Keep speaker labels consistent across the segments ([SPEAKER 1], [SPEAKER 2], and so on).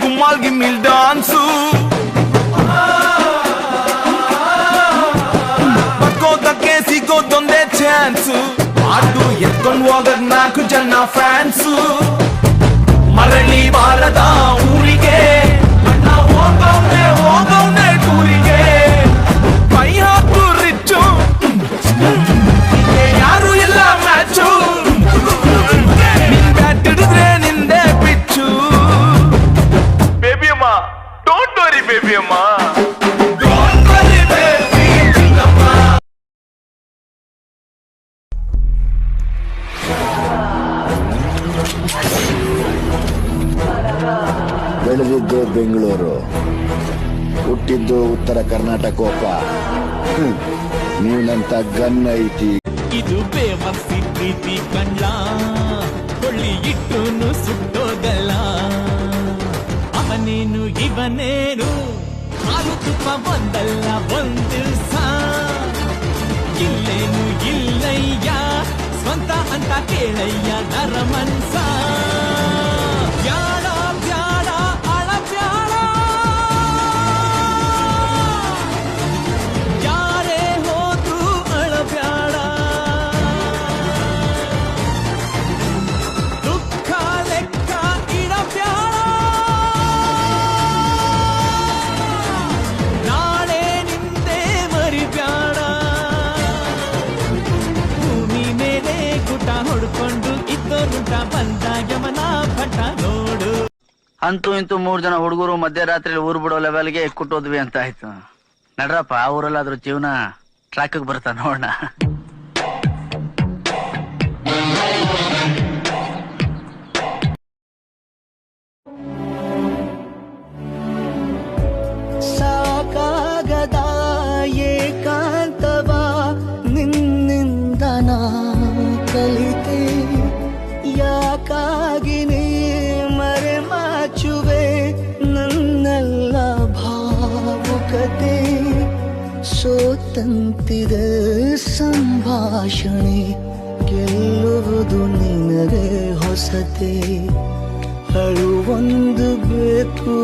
[SPEAKER 1] Gumal gimil dansu Bakoda kesi go donde chance Adu yetkon hogar naku jana fans Marali barada urige Anna hogavne tourige Pai haku richu yaru illa matchu Nin bat hididre ninde pitchu Don't worry, baby, amma. Don't worry, baby, amma.
[SPEAKER 2] ಬೆಳೆದಿದ್ದು ಬೆಂಗಳೂರು, ಹುಟ್ಟಿದ್ದು ಉತ್ತರ ಕರ್ನಾಟಕೋಪ. ನೀನಂತ gun ಐತಿ.
[SPEAKER 3] ಇದು ಬೇವರ್ಸಿ ಪ್ರೀತಿ ಕಣ್ಣ ಕೊಳ್ಳಿ ಇಟ್ಟುನು ಸುಟ್ಟೋಗಲ್ಲ ಅವನೇನು ಇವನೇನು ಹಾಲು ತುಪ್ಪ ಒಂದಲ್ಲ ಒಂದು ಇಲ್ಲೇನು ಇಲ್ಲಯ್ಯ ಸ್ವಂತ ಅಂತ ಕೇಳಯ್ಯ ನರಮನ್ಸ ಬ್ಯಾಡ ಬ್ಯಾಡ ಅಳ ಬ್ಯಾಡ ಯಾರೇ ಹೋದ್ರು ಅಳ ಬ್ಯಾಡ ದುಃಖ ಲೆಕ್ಕ ಇಡ ಬ್ಯಾಡ ನಾಳೆ ನಿಂದೆ ಮರಿಬ್ಯಾಡ ಭೂಮಿ ಮೇಲೆ ಗುಟ ಹೊಡ್ಕೊಂಡು ಇದ್ದೋರುಂಟ ಬಂದಾಗ ಮನ ಪಟ್ಟ ನೋಡು.
[SPEAKER 4] ಅಂತೂ ಇಂತೂ 3 ಜನ ಹುಡುಗರು ಮಧ್ಯರಾತ್ರಿ ಊರ್ ಬಿಡೋ ಲೆವೆಲ್ಗೆ ಕುಟ್ಟೋದ್ವಿ ಅಂತ ಆಯ್ತು. ನಡ್ರಪ್ಪ ಆ ಊರಲ್ಲಾದ್ರೂ ಜೀವನ ಟ್ರ್ಯಾಕ್ ಬರ್ತಾ ನೋಡೋಣ.
[SPEAKER 5] ಸಾಕಾಗದ ಏಕಾಂತವ ನಿನ್ನಿಂದ ನಾ ಕಲಿತೆ ಯಾಕಾಗಿ ನೀ ಮರೆಮಾಚುವೆ ನನ್ನೆಲ್ಲ ಭಾವುಕತೆ ಸೋತಂತಿದೆ ಸಂಭಾಷಣೆ ಗೆಲ್ಲುವುದು ನಿನಗೆ ಹೊಸತೆ ಅಳುವೊಂದು ಬೇಕು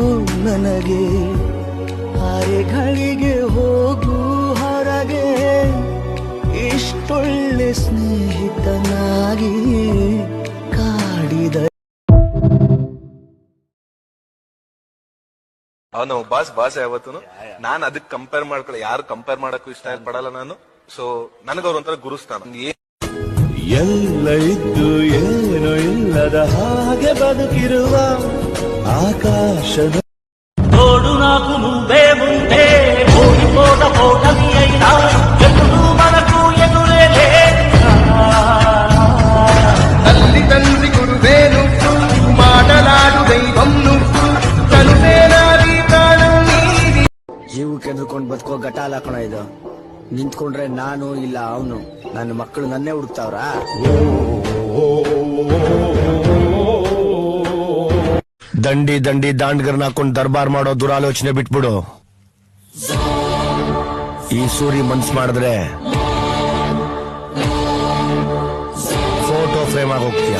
[SPEAKER 5] ನನಗೆ ಅರೆಗಳಿಗೆ ಹೋಗು ಹೊರಗೆ ಇಷ್ಟೊಳ್ಳೆ ಸ್ನೇಹಿತನಾಗಿ ಕಾಡಿದ
[SPEAKER 6] ಅವನು ಬಾಸ್ ಯಾವತ್ತೂ ನಾನು ಅದಕ್ಕೆ ಕಂಪೇರ್ ಮಾಡ್ಕೊಳ್ಳಿ ಯಾರು ಕಂಪೇರ್ ಮಾಡಕ್ಕೂ ಇಷ್ಟ ಪಡಲ್ಲ ನಾನು. ಸೊ ನನಗವ್ರ ಒಂಥರ ಗುರುಸ್ಥಾನ.
[SPEAKER 1] ಎಲ್ಲ ಇದ್ದು ಏನು ಇಲ್ಲದ ಹಾಗೆ ಬದುಕಿರುವ ಆಕಾಶದ
[SPEAKER 3] తోడు నాకు నువ్వే ఉంటే ఓడిపోత పోటమి అయినా ఎప్పుడు మనకు ఎదురే
[SPEAKER 5] తల్లి తండ్రి గురువే నువ్వు మాటలాడు దైవం నువ్వు తనువే నాది ప్రాణం నీది.
[SPEAKER 2] ಜೀವಕ್ಕೆ ಎದ್ರುಕೊಂಡು ಬದುಕೋ ಗಟಾಲ ಕಣ ಇದು. ನಿಂತ್ಕೊಂಡ್ರೆ ನಾನು ಇಲ್ಲ ಅವನು, ನನ್ನ ಮಕ್ಕಳು ನನ್ನೇ ಹುಡುಕ್ತಾವ್ರ. ದಂಡಿ ದಂಡಿ ದಾಂಡ್ಗರ್ನ ಹಾಕೊಂಡು ದರ್ಬಾರ್ ಮಾಡೋ ದುರಾಲೋಚನೆ ಬಿಟ್ಬಿಡು. ಈ ಸೂರಿ ಮನ್ಸ್ ಮಾಡಿದ್ರೆ ಫೋಟೋ ಫ್ರೇಮ್ ಆಗಿ ಹೋಗ್ತೀಯ.